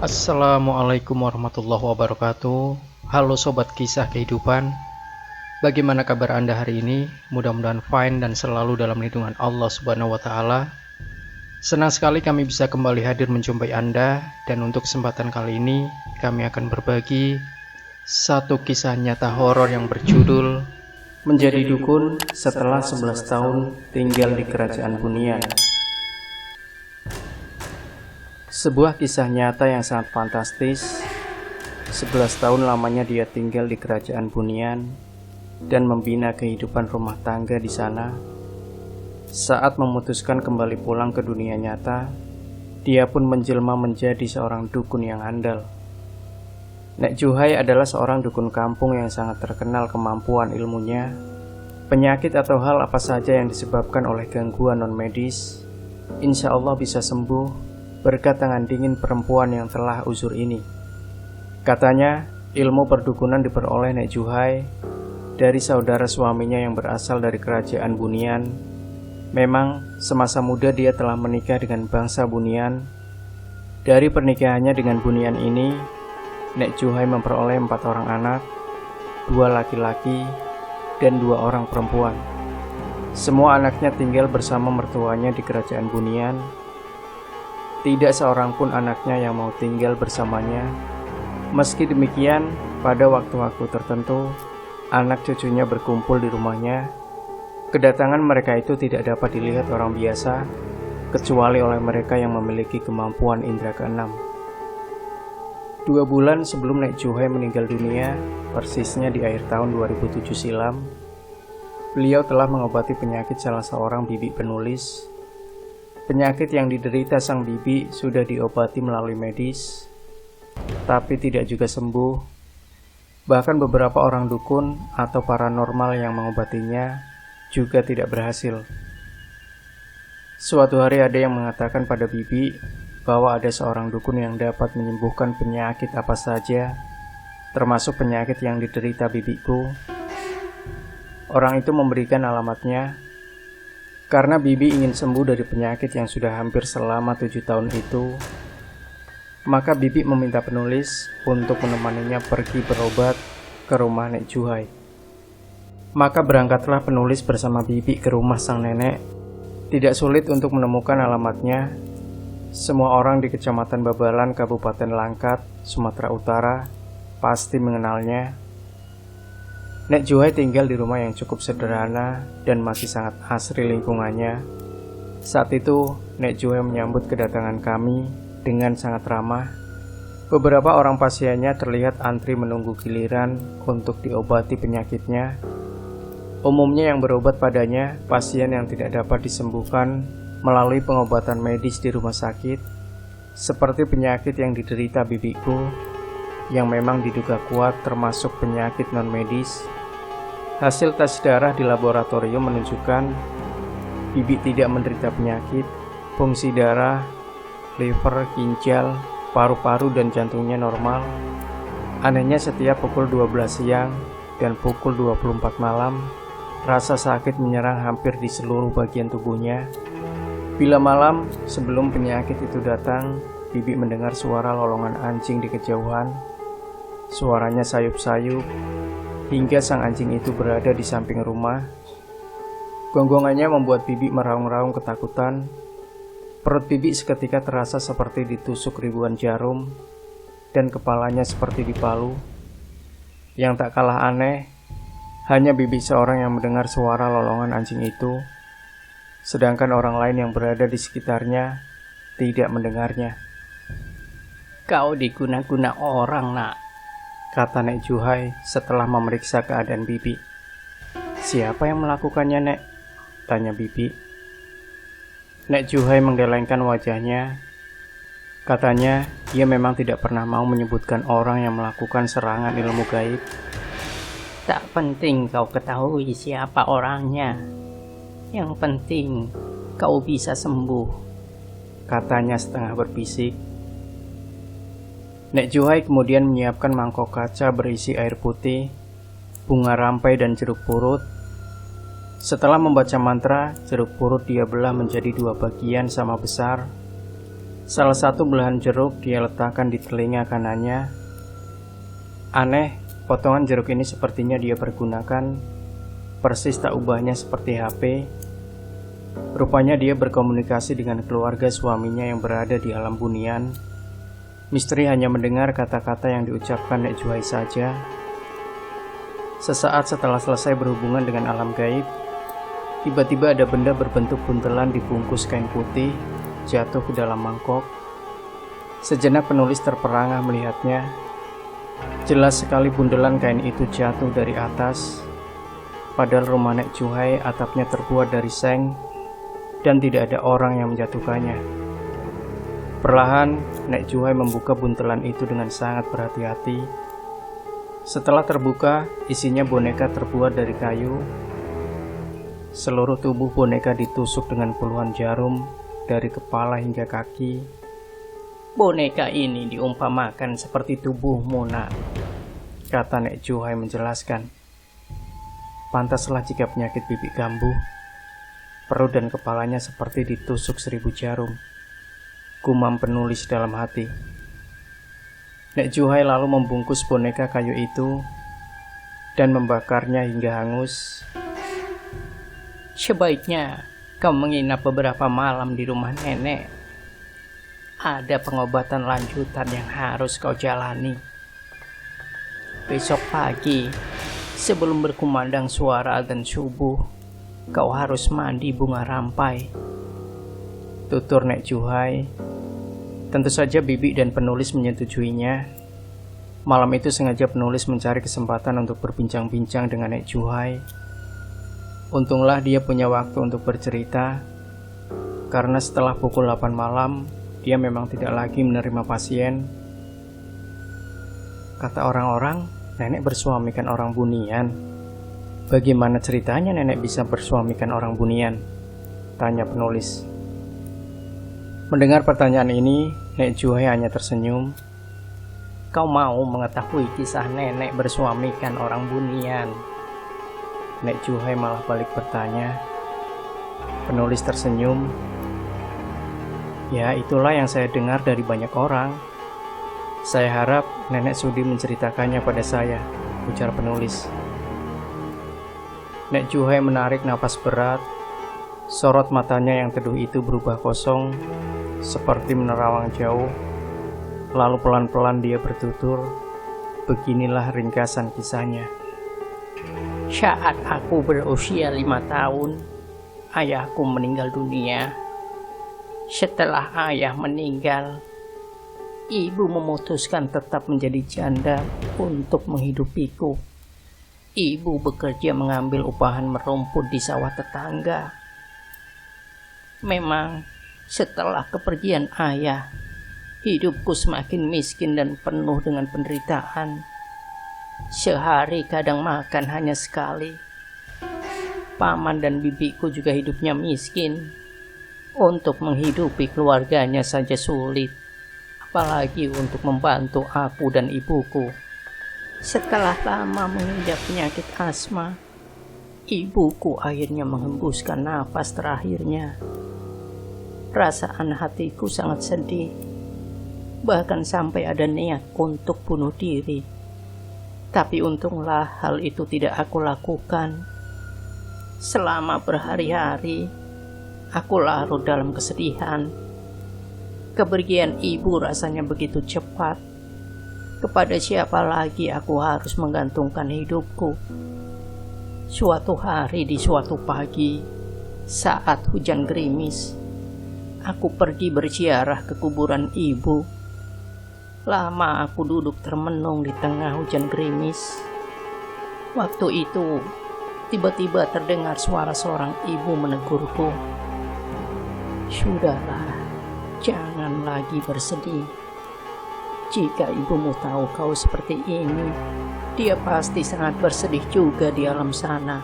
Assalamualaikum warahmatullahi wabarakatuh. Halo sobat kisah kehidupan. Bagaimana kabar Anda hari ini? Mudah-mudahan fine dan selalu dalam lindungan Allah Subhanahu wa taala. Senang sekali kami bisa kembali hadir menjumpai Anda, dan untuk kesempatan kali ini kami akan berbagi satu kisah nyata horor yang berjudul Menjadi Dukun Setelah 11 Tahun Tinggal di Kerajaan Bunian. Sebuah kisah nyata yang sangat fantastis. 11 tahun lamanya dia tinggal di Kerajaan Bunian dan membina kehidupan rumah tangga di sana. Saat memutuskan kembali pulang ke dunia nyata, dia pun menjelma menjadi seorang dukun yang handal. Nek Juhai adalah seorang dukun kampung yang sangat terkenal kemampuan ilmunya. Penyakit atau hal apa saja yang disebabkan oleh gangguan non-medis, insya Allah bisa sembuh berkat tangan dingin perempuan yang telah uzur ini. Katanya, ilmu perdukunan diperoleh Nek Juhai dari saudara suaminya yang berasal dari Kerajaan Bunian. Memang, semasa muda dia telah menikah dengan bangsa Bunian. Dari pernikahannya dengan Bunian ini, Nek Juhai memperoleh 4 orang anak, 2 laki-laki, dan 2 orang perempuan. Semua anaknya tinggal bersama mertuanya di Kerajaan Bunian. Tidak seorang pun anaknya yang mau tinggal bersamanya. Meski demikian, pada waktu-waktu tertentu, anak cucunya berkumpul di rumahnya. Kedatangan mereka itu tidak dapat dilihat orang biasa, kecuali oleh mereka yang memiliki kemampuan indera keenam. 2 bulan sebelum Nek Juhai meninggal dunia, persisnya di akhir tahun 2007 silam, beliau telah mengobati penyakit salah seorang bibi penulis. Penyakit yang diderita sang bibi sudah diobati melalui medis, tapi tidak juga sembuh. Bahkan beberapa orang dukun atau paranormal yang mengobatinya juga tidak berhasil. Suatu hari ada yang mengatakan pada bibi bahwa ada seorang dukun yang dapat menyembuhkan penyakit apa saja, termasuk penyakit yang diderita bibiku. Orang itu memberikan alamatnya. Karena bibi ingin sembuh dari penyakit yang sudah hampir selama 7 tahun itu, maka bibi meminta penulis untuk menemaninya pergi berobat ke rumah Nek Juhai. Maka berangkatlah penulis bersama bibi ke rumah sang nenek. Tidak sulit untuk menemukan alamatnya. Semua orang di Kecamatan Babalan, Kabupaten Langkat, Sumatera Utara pasti mengenalnya. Nek Juhai tinggal di rumah yang cukup sederhana dan masih sangat asri lingkungannya. Saat itu, Nek Juhai menyambut kedatangan kami dengan sangat ramah. Beberapa orang pasiennya terlihat antri menunggu giliran untuk diobati penyakitnya. Umumnya yang berobat padanya pasien yang tidak dapat disembuhkan melalui pengobatan medis di rumah sakit, seperti penyakit yang diderita bibiku, yang memang diduga kuat termasuk penyakit non-medis. Hasil tes darah di laboratorium menunjukkan bibi tidak menderita penyakit. Fungsi darah, liver, ginjal, paru-paru, dan jantungnya normal. Anehnya setiap pukul 12 siang dan pukul 24 malam, rasa sakit menyerang hampir di seluruh bagian tubuhnya. Bila malam, sebelum penyakit itu datang, bibi mendengar suara lolongan anjing di kejauhan. Suaranya sayup-sayup, hingga sang anjing itu berada di samping rumah. Gonggongannya membuat bibi meraung-raung ketakutan. Perut bibi seketika terasa seperti ditusuk ribuan jarum, dan kepalanya seperti dipalu. Yang tak kalah aneh, hanya bibi seorang yang mendengar suara lolongan anjing itu, sedangkan orang lain yang berada di sekitarnya tidak mendengarnya. "Kau diguna-guna orang, nak," kata Nek Juhai setelah memeriksa keadaan bibi. "Siapa yang melakukannya, Nek?" tanya bibi. Nek Juhai menggelengkan wajahnya. Katanya, dia memang tidak pernah mau menyebutkan orang yang melakukan serangan ilmu gaib. "Tak penting kau ketahui siapa orangnya. Yang penting kau bisa sembuh," katanya setengah berbisik. Nek Juhai kemudian menyiapkan mangkok kaca berisi air putih, bunga rampai, dan jeruk purut. Setelah membaca mantra, jeruk purut dia belah menjadi 2 bagian sama besar. Salah satu belahan jeruk dia letakkan di telinga kanannya. Aneh, potongan jeruk ini sepertinya dia pergunakan, persis tak ubahnya seperti HP. Rupanya dia berkomunikasi dengan keluarga suaminya yang berada di alam bunian. Misteri hanya mendengar kata-kata yang diucapkan Nek Juhai saja. Sesaat setelah selesai berhubungan dengan alam gaib, tiba-tiba ada benda berbentuk buntelan dibungkus kain putih jatuh ke dalam mangkok. Sejenak penulis terperangah melihatnya. Jelas sekali bundelan kain itu jatuh dari atas. Padahal rumah Nek Juhai atapnya terbuat dari seng dan tidak ada orang yang menjatuhkannya. Perlahan, Nek Juhai membuka buntelan itu dengan sangat berhati-hati. Setelah terbuka, isinya boneka terbuat dari kayu. Seluruh tubuh boneka ditusuk dengan puluhan jarum dari kepala hingga kaki. Boneka ini diumpamakan seperti tubuhmu, nak, kata Nek Juhai menjelaskan. Pantaslah jika penyakit bibik kambuh, perut dan kepalanya seperti ditusuk 1000 jarum, gumam penulis dalam hati. Nek Juhai lalu membungkus boneka kayu itu dan membakarnya hingga hangus. Sebaiknya kau menginap beberapa malam di rumah nenek. Ada pengobatan lanjutan yang harus kau jalani. Besok pagi, sebelum berkumandang suara adzan subuh, kau harus mandi bunga rampai, tutur Nek Juhai. Tentu saja Bibi dan penulis menyetujuinya. Malam itu sengaja penulis mencari kesempatan untuk berbincang-bincang dengan Nek Juhai. Untunglah dia punya waktu untuk bercerita, karena setelah pukul 8 malam, dia memang tidak lagi menerima pasien. Kata orang-orang, nenek bersuamikan orang bunian. Bagaimana ceritanya nenek bisa bersuamikan orang bunian? Tanya penulis. Mendengar pertanyaan ini, Nek Juhai hanya tersenyum. Kau mau mengetahui kisah nenek bersuamikan orang bunian? Nek Juhai malah balik bertanya. Penulis tersenyum. Ya, itulah yang saya dengar dari banyak orang. Saya harap nenek sudi menceritakannya pada saya, ujar penulis. Nek Juhai menarik napas berat. Sorot matanya yang teduh itu berubah kosong, seperti menerawang jauh. Lalu pelan-pelan dia bertutur, beginilah ringkasan kisahnya. Saat aku berusia 5 tahun, ayahku meninggal dunia. Setelah ayah meninggal, ibu memutuskan tetap menjadi janda untuk menghidupiku. Ibu bekerja mengambil upahan merumput di sawah tetangga. Memang setelah kepergian ayah, hidupku semakin miskin dan penuh dengan penderitaan. Sehari kadang makan hanya sekali. Paman dan bibiku juga hidupnya miskin. Untuk menghidupi keluarganya saja sulit, apalagi untuk membantu aku dan ibuku. Setelah lama mengidap penyakit asma, ibuku akhirnya menghembuskan nafas terakhirnya. Perasaan hatiku sangat sedih, bahkan sampai ada niat untuk bunuh diri. Tapi untunglah hal itu tidak aku lakukan. Selama berhari-hari, aku larut dalam kesedihan. Kepergian ibu rasanya begitu cepat. Kepada siapa lagi aku harus menggantungkan hidupku? Suatu hari di suatu pagi, saat hujan gerimis, aku pergi berziarah ke kuburan ibu. Lama aku duduk termenung di tengah hujan gerimis. Waktu itu, tiba-tiba terdengar suara seorang ibu menegurku. Sudahlah, jangan lagi bersedih. Jika ibumu tahu kau seperti ini, dia pasti sangat bersedih juga di alam sana,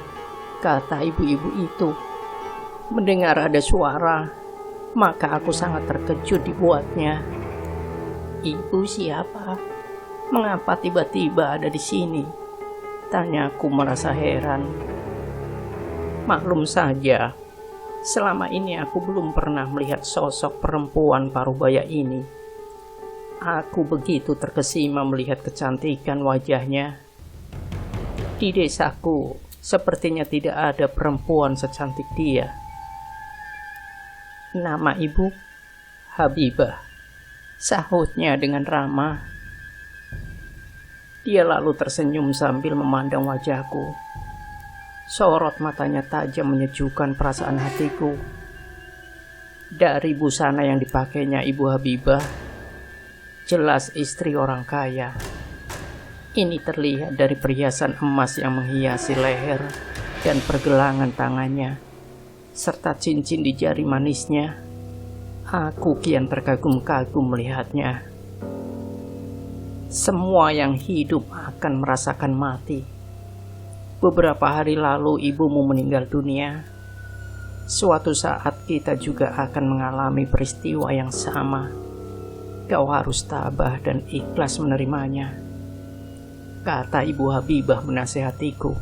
kata ibu-ibu itu. Mendengar ada suara, maka aku sangat terkejut dibuatnya. Ibu siapa? Mengapa tiba-tiba ada di sini? Tanyaku merasa heran. Maklum saja, Selama ini aku belum pernah melihat sosok perempuan parubaya ini. Aku begitu terkesima melihat kecantikan wajahnya. Di desaku, sepertinya tidak ada perempuan secantik dia. Nama ibu? Habibah, sahutnya dengan ramah. Dia lalu tersenyum sambil memandang wajahku. Sorot matanya tajam menyejukkan perasaan hatiku. Dari busana yang dipakainya Ibu Habibah, jelas istri orang kaya. Ini terlihat dari perhiasan emas yang menghiasi leher dan pergelangan tangannya, serta cincin di jari manisnya. Aku kian terkagum-kagum melihatnya. Semua yang hidup akan merasakan mati. Beberapa hari lalu ibumu meninggal dunia. Suatu saat kita juga akan mengalami peristiwa yang sama. Kau harus tabah dan ikhlas menerimanya, kata Ibu Habibah menasehatiku.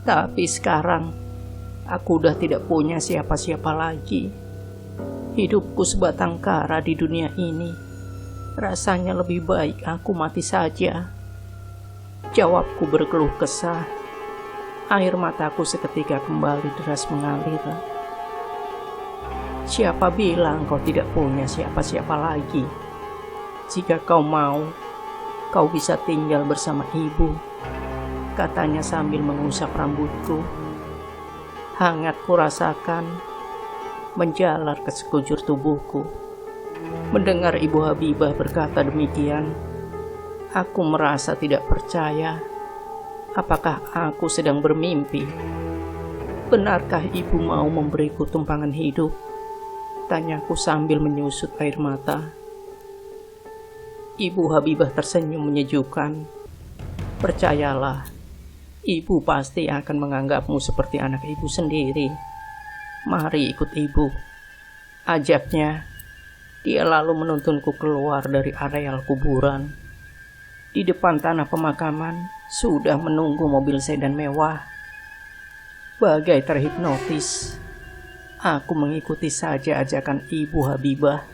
Tapi sekarang, aku udah tidak punya siapa-siapa lagi. Hidupku sebatang kara di dunia ini. Rasanya lebih baik aku mati saja. Jawabku berkeluh kesah. Air mataku seketika kembali deras mengalir. Siapa bilang kau tidak punya siapa-siapa lagi? Jika kau mau, kau bisa tinggal bersama ibu, katanya sambil mengusap rambutku. Hangat kurasakan menjalar ke sekujur tubuhku. Mendengar Ibu Habibah berkata demikian, aku merasa tidak percaya. Apakah aku sedang bermimpi? Benarkah ibu mau memberiku tumpangan hidup? Tanyaku sambil menyusut air mata. Ibu Habibah tersenyum menyejukkan. Percayalah, ibu pasti akan menganggapmu seperti anak ibu sendiri. Mari ikut ibu, ajaknya. Dia lalu menuntunku keluar dari areal kuburan. Di depan tanah pemakaman sudah menunggu mobil sedan mewah. Bagai terhipnotis, aku mengikuti saja ajakan Ibu Habibah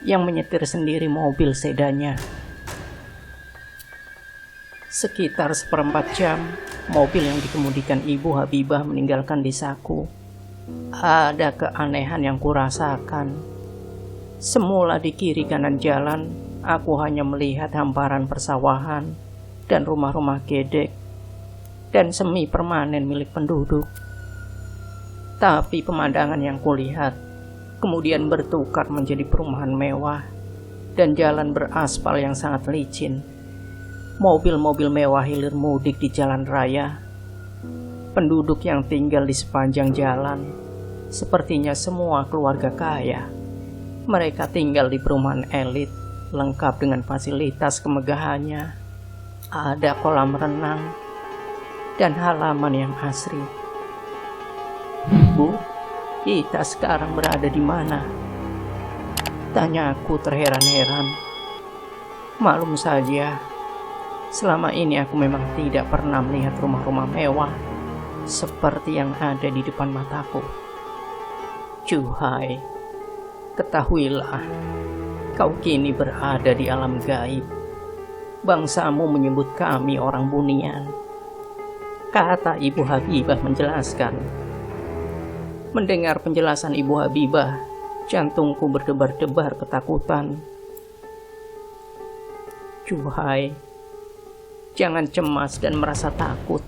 yang menyetir sendiri mobil sedannya. Sekitar 1/4 jam, mobil yang dikemudikan Ibu Habibah meninggalkan desaku. Ada keanehan yang kurasakan. Semula di kiri kanan jalan, aku hanya melihat hamparan persawahan dan rumah-rumah gedek dan semi permanen milik penduduk. Tapi pemandangan yang kulihat kemudian bertukar menjadi perumahan mewah dan jalan beraspal yang sangat licin. Mobil-mobil mewah hilir mudik di jalan raya. Penduduk yang tinggal di sepanjang jalan sepertinya semua keluarga kaya. Mereka tinggal di perumahan elit lengkap dengan fasilitas kemegahannya. Ada kolam renang dan halaman yang asri. Bu, kita sekarang berada di mana? Tanya aku terheran-heran. Maklum saja, selama ini aku memang tidak pernah melihat rumah-rumah mewah seperti yang ada di depan mataku. Juhai, ketahuilah, kau kini berada di alam gaib. Bangsamu menyebut kami orang bunian, kata Ibu Habibah menjelaskan. Mendengar penjelasan Ibu Habibah, jantungku berdebar-debar ketakutan. Juhai, jangan cemas dan merasa takut.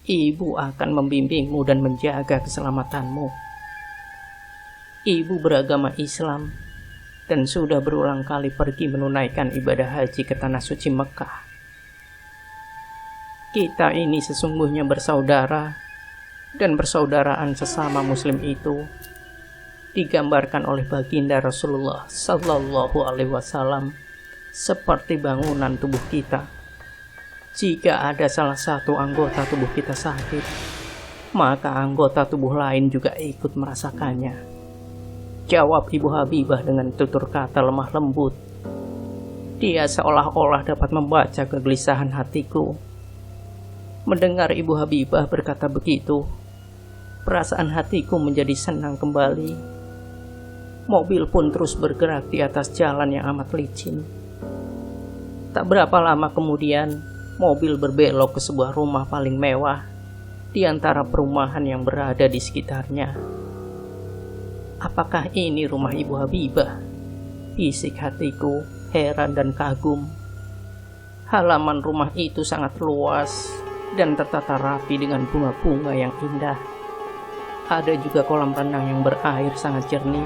Ibu akan membimbingmu dan menjaga keselamatanmu. Ibu beragama Islam dan sudah berulang kali pergi menunaikan ibadah haji ke tanah suci Mekah. Kita ini sesungguhnya bersaudara, dan persaudaraan sesama muslim itu digambarkan oleh baginda Rasulullah Sallallahu Alaihi Wasallam seperti bangunan tubuh kita. Jika ada salah satu anggota tubuh kita sakit, maka anggota tubuh lain juga ikut merasakannya. Jawab Ibu Habibah dengan tutur kata lemah lembut. Dia seolah-olah dapat membaca kegelisahan hatiku. Mendengar Ibu Habibah berkata begitu, perasaan hatiku menjadi senang kembali. Mobil pun terus bergerak di atas jalan yang amat licin. Tak berapa lama kemudian, mobil berbelok ke sebuah rumah paling mewah di antara perumahan yang berada di sekitarnya. Apakah ini rumah Ibu Habibah? Bisik hatiku, heran dan kagum. Halaman rumah itu sangat luas dan tertata rapi dengan bunga-bunga yang indah. Ada juga kolam renang yang berair sangat jernih.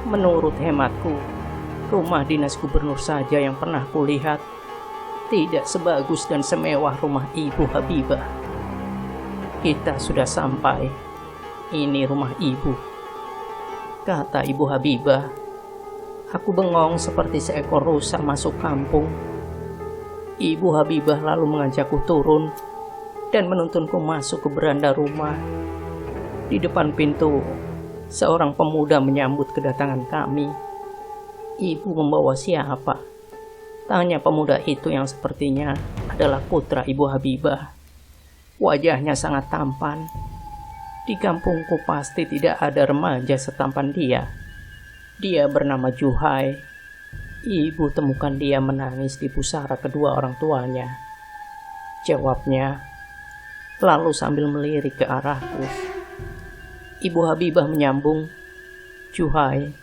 Menurut hematku, rumah dinas gubernur saja yang pernah kulihat tidak sebagus dan semewah rumah Ibu Habibah. Kita sudah sampai. Ini rumah ibu, kata Ibu Habibah. Aku bengong seperti seekor rusa masuk kampung. Ibu Habibah lalu mengajakku turun dan menuntunku masuk ke beranda rumah. Di depan pintu, seorang pemuda menyambut kedatangan kami. Ibu membawa siapa? Tanya pemuda itu yang sepertinya adalah putra Ibu Habibah. Wajahnya sangat tampan. Di kampungku pasti tidak ada remaja setampan dia. Dia bernama Juhai. Ibu temukan dia menangis di pusara kedua orang tuanya. Jawabnya, lalu sambil melirik ke arahku. Ibu Habibah menyambung, Juhai,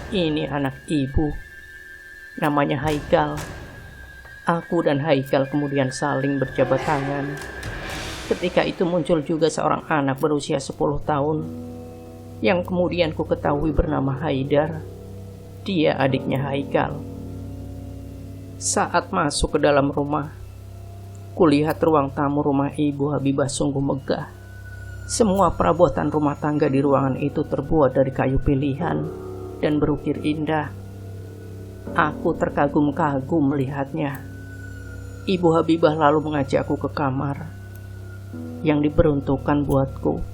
ini anak ibu. Namanya Haikal. Aku dan Haikal kemudian saling berjabat tangan. Ketika itu muncul juga seorang anak berusia 10 tahun yang kemudian ku ketahui bernama Haidar. Dia adiknya Haikal. Saat masuk ke dalam rumah, kulihat ruang tamu rumah Ibu Habibah sungguh megah. Semua perabotan rumah tangga di ruangan itu terbuat dari kayu pilihan dan berukir indah. Aku terkagum-kagum melihatnya. Ibu Habibah lalu mengajakku ke kamar yang diperuntukkan buatku.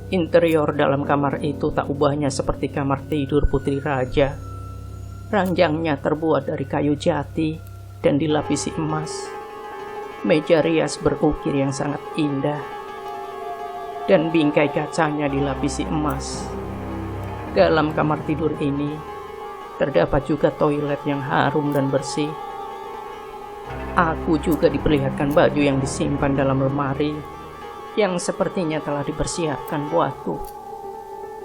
Interior dalam kamar itu tak ubahnya seperti kamar tidur putri raja. Ranjangnya terbuat dari kayu jati dan dilapisi emas. Meja rias berukir yang sangat indah, dan bingkai kacanya dilapisi emas. Dalam kamar tidur ini terdapat juga toilet yang harum dan bersih. Aku juga diperlihatkan baju yang disimpan dalam lemari yang sepertinya telah dipersiapkan buatku.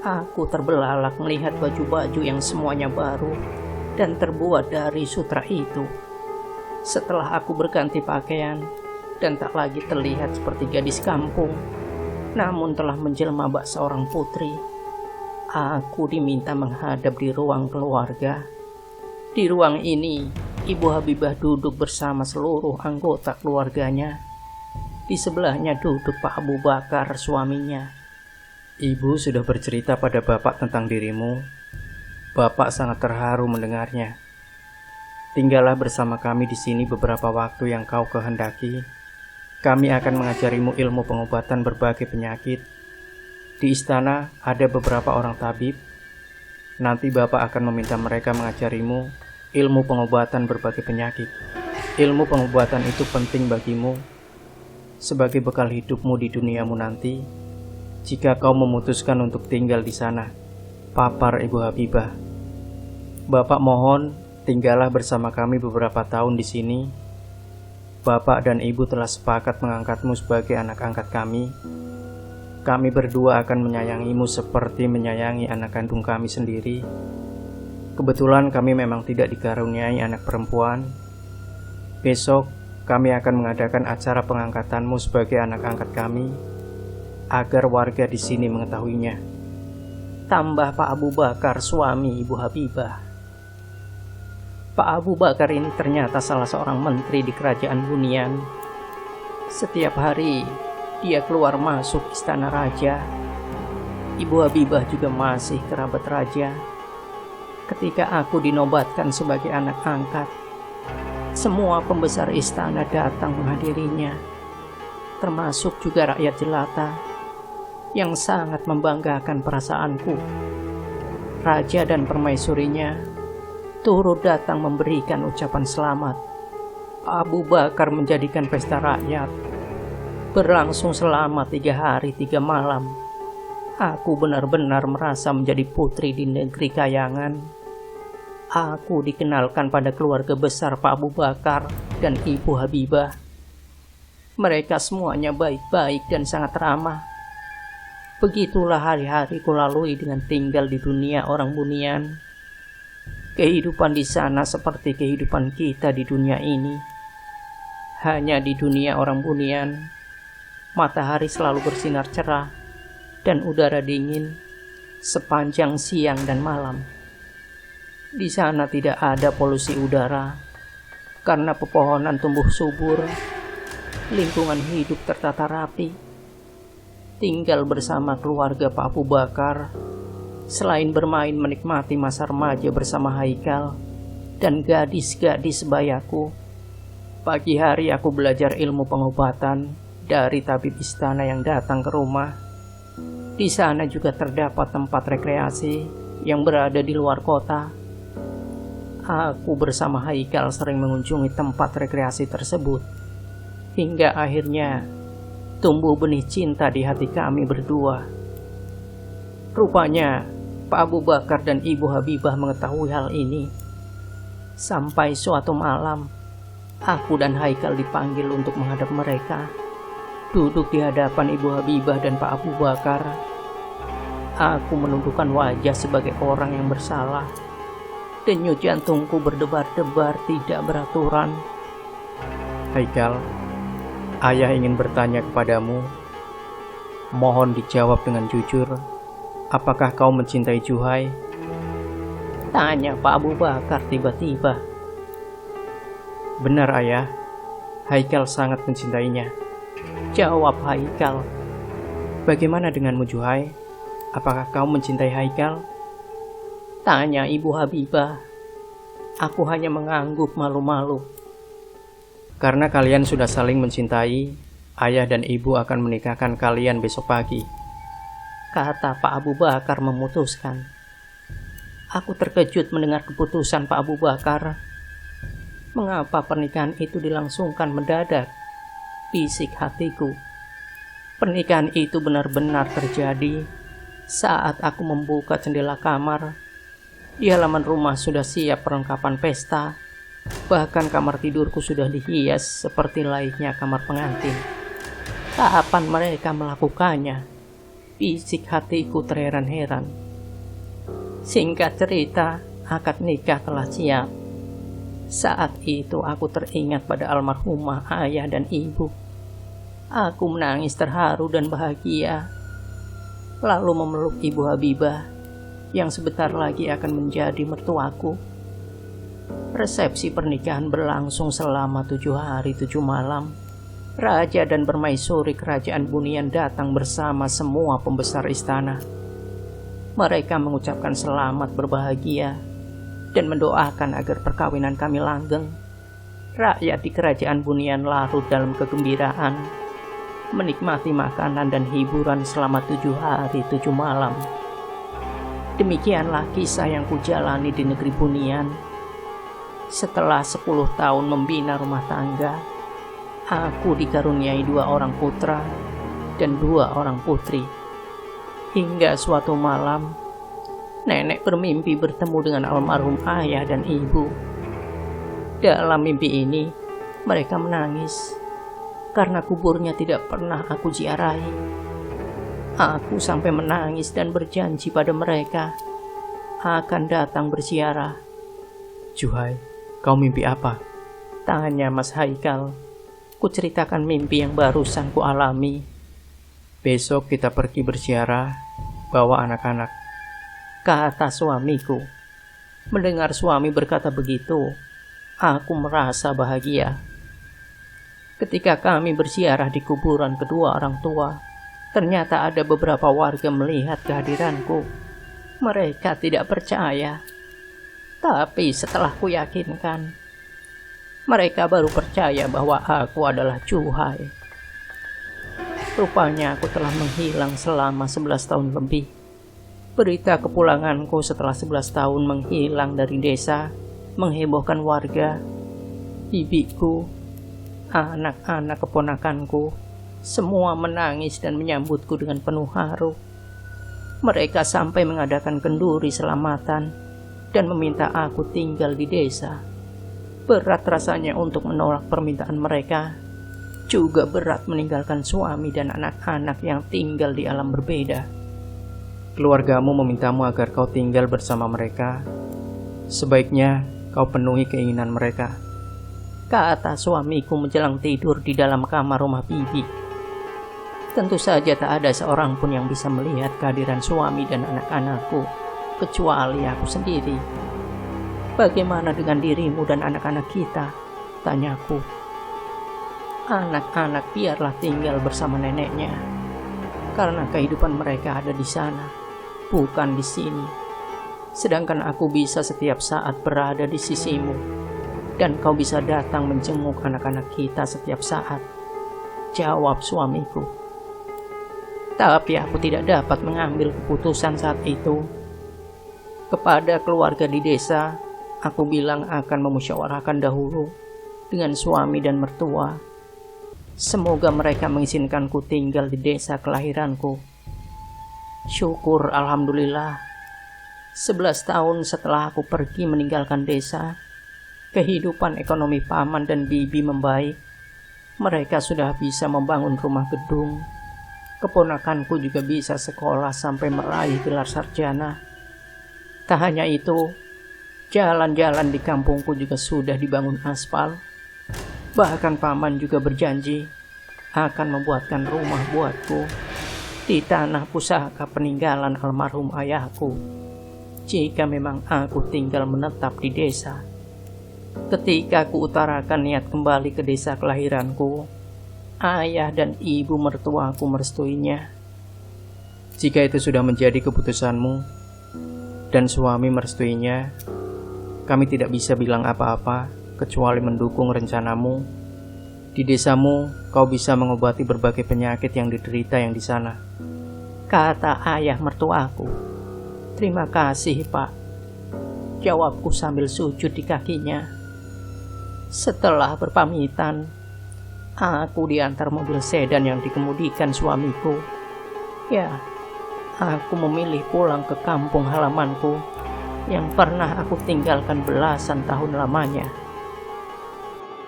Aku terbelalak melihat baju-baju yang semuanya baru dan terbuat dari sutra itu. Setelah aku berganti pakaian dan tak lagi terlihat seperti gadis kampung, namun telah menjelma bak seorang putri, aku diminta menghadap di ruang keluarga. Di ruang ini, Ibu Habibah duduk bersama seluruh anggota keluarganya. Di sebelahnya duduk Pak Abu Bakar, suaminya. Ibu sudah bercerita pada Bapak tentang dirimu. Bapak sangat terharu mendengarnya. Tinggallah bersama kami di sini beberapa waktu yang kau kehendaki. Kami akan mengajarimu ilmu pengobatan berbagai penyakit. Di istana ada beberapa orang tabib. Nanti Bapak akan meminta mereka mengajarimu ilmu pengobatan berbagai penyakit. Ilmu pengobatan itu penting bagimu sebagai bekal hidupmu di duniamu nanti, jika kau memutuskan untuk tinggal di sana, papar Ibu Habibah. Bapak mohon, tinggallah bersama kami beberapa tahun di sini. Bapak dan Ibu telah sepakat mengangkatmu sebagai anak angkat kami. Kami berdua akan menyayangimu seperti menyayangi anak kandung kami sendiri. Kebetulan kami memang tidak dikaruniai anak perempuan. Besok, kami akan mengadakan acara pengangkatanmu sebagai anak angkat kami, agar warga di sini mengetahuinya. Tambah Pak Abu Bakar, suami Ibu Habibah. Pak Abu Bakar ini ternyata salah seorang menteri di kerajaan Bunian. Setiap hari, dia keluar masuk istana raja. Ibu Habibah juga masih kerabat raja. Ketika aku dinobatkan sebagai anak angkat, semua pembesar istana datang menghadirinya, termasuk juga rakyat jelata, yang sangat membanggakan perasaanku. Raja dan permaisurinya turut datang memberikan ucapan selamat. Abu Bakar menjadikan pesta rakyat. berlangsung selama 3 hari 3 malam. Aku benar-benar merasa menjadi putri di negeri kayangan. Aku dikenalkan pada keluarga besar Pak Abu Bakar dan Ibu Habibah. Mereka semuanya baik-baik dan sangat ramah. Begitulah hari-hari ku lalui dengan tinggal di dunia orang bunian. Kehidupan di sana seperti kehidupan kita di dunia ini. Hanya di dunia orang bunian, matahari selalu bersinar cerah dan udara dingin sepanjang siang dan malam. Di sana tidak ada polusi udara karena pepohonan tumbuh subur, lingkungan hidup tertata rapi. Tinggal bersama keluarga Pak Abu Bakar, selain bermain menikmati masa remaja bersama Haikal dan gadis-gadis sebayaku, pagi hari aku belajar ilmu pengobatan dari tabib istana yang datang ke rumah. Di sana juga terdapat tempat rekreasi yang berada di luar kota. Aku bersama Haikal sering mengunjungi tempat rekreasi tersebut, hingga akhirnya tumbuh benih cinta di hati kami berdua. Rupanya Pak Abu Bakar dan Ibu Habibah mengetahui hal ini. Sampai suatu malam, aku dan Haikal dipanggil untuk menghadap mereka. Duduk di hadapan Ibu Habibah dan Pak Abu Bakar, aku menundukkan wajah sebagai orang yang bersalah. Denyut jantungku berdebar-debar tidak beraturan. Haikal, ayah ingin bertanya kepadamu. Mohon dijawab dengan jujur. Apakah kau mencintai Juhai? Tanya Pak Abu Bakar tiba-tiba. Benar ayah, Haikal sangat mencintainya. Jawab Haikal. Bagaimana denganmu Juhai? Apakah kau mencintai Haikal? Tanya Ibu Habibah. Aku hanya mengangguk malu-malu. Karena kalian sudah saling mencintai, ayah dan ibu akan menikahkan kalian besok pagi, kata Pak Abu Bakar memutuskan. Aku terkejut mendengar keputusan Pak Abu Bakar. Mengapa pernikahan itu dilangsungkan mendadak? Bisik hatiku. Pernikahan itu benar-benar terjadi saat aku membuka jendela kamar. Di halaman rumah sudah siap perlengkapan pesta. Bahkan kamar tidurku sudah dihias seperti layaknya kamar pengantin. Kapan mereka melakukannya? Bisik hatiku terheran-heran. Singkat cerita, akad nikah telah siap. Saat itu aku teringat pada almarhumah ayah dan ibu. Aku menangis terharu dan bahagia. Lalu memeluk Ibu Habibah yang sebentar lagi akan menjadi mertuaku. Resepsi pernikahan berlangsung selama 7 hari 7 malam. Raja dan permaisuri kerajaan Bunian datang bersama semua pembesar istana. Mereka mengucapkan selamat berbahagia dan mendoakan agar perkawinan kami langgeng. Rakyat di kerajaan Bunian larut dalam kegembiraan, menikmati makanan dan hiburan selama 7 hari 7 malam. Demikianlah kisah yang kujalani di negeri Bunian. Setelah 10 tahun membina rumah tangga, aku dikaruniai 2 orang putra dan 2 orang putri. Hingga suatu malam, nenek bermimpi bertemu dengan almarhum ayah dan ibu. Dalam mimpi ini, mereka menangis karena kuburnya tidak pernah aku ziarahi. Aku sampai menangis dan berjanji pada mereka akan datang berziarah. Juhai, kau mimpi apa? Tanya Mas Haikal. Kuceritakan mimpi yang barusan ku alami. Besok kita pergi berziarah, bawa anak-anak, kata suamiku. Mendengar suami berkata begitu, aku merasa bahagia. Ketika kami berziarah di kuburan kedua orang tua, ternyata ada beberapa warga melihat kehadiranku. Mereka tidak percaya. Tapi setelah kuyakinkan, mereka baru percaya bahwa aku adalah Juhai. Rupanya aku telah menghilang selama 11 tahun lebih. Berita kepulanganku setelah 11 tahun menghilang dari desa menghebohkan warga. Bibiku, anak-anak keponakanku, Semua menangis dan menyambutku dengan penuh haru. Mereka sampai mengadakan kenduri selamatan dan meminta aku tinggal di desa. Berat rasanya untuk menolak permintaan mereka. Juga berat meninggalkan suami dan anak-anak yang tinggal di alam berbeda. Keluargamu memintamu agar kau tinggal bersama mereka. Sebaiknya kau penuhi keinginan mereka, kata suamiku menjelang tidur di dalam kamar rumah bibi. Tentu saja tak ada seorang pun yang bisa melihat kehadiran suami dan anak-anakku, kecuali aku sendiri. Bagaimana dengan dirimu dan anak-anak kita? Tanyaku. Anak-anak biarlah tinggal bersama neneknya, karena kehidupan mereka ada di sana, bukan di sini. Sedangkan aku bisa setiap saat berada di sisimu, dan kau bisa datang menjenguk anak-anak kita setiap saat, jawab suamiku. Tapi aku tidak dapat mengambil keputusan saat itu. Kepada keluarga di desa, aku bilang akan memusyawarahkan dahulu dengan suami dan mertua. Semoga mereka mengizinkanku tinggal di desa kelahiranku. Syukur alhamdulillah, 11 tahun setelah aku pergi meninggalkan desa, kehidupan ekonomi paman dan bibi membaik. Mereka sudah bisa membangun rumah gedung. Keponakanku juga bisa sekolah sampai meraih gelar sarjana. Tak hanya itu, jalan-jalan di kampungku juga sudah dibangun aspal. Bahkan paman juga berjanji akan membuatkan rumah buatku di tanah pusaka peninggalan almarhum ayahku, jika memang aku tinggal menetap di desa. Ketika ku utarakan niat kembali ke desa kelahiranku, ayah dan ibu mertuaku merestuinya. Jika itu sudah menjadi keputusanmu dan suami merestuinya, kami tidak bisa bilang apa-apa kecuali mendukung rencanamu. Di desamu, kau bisa mengobati berbagai penyakit yang diderita yang di sana, kata ayah mertuaku. Terima kasih, Pak, jawabku sambil sujud di kakinya. Setelah berpamitan, aku diantar mobil sedan yang dikemudikan suamiku. Ya, aku memilih pulang ke kampung halamanku yang pernah aku tinggalkan belasan tahun lamanya.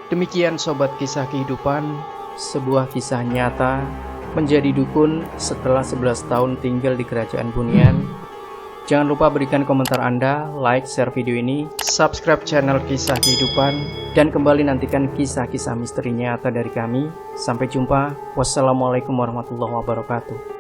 Demikian sobat kisah kehidupan, sebuah kisah nyata menjadi dukun setelah 11 tahun tinggal di kerajaan Bunian. Jangan lupa berikan komentar Anda, like, share video ini, subscribe channel kisah kehidupan, dan kembali nantikan kisah-kisah misteri nyata dari kami. Sampai jumpa. Wassalamualaikum warahmatullahi wabarakatuh.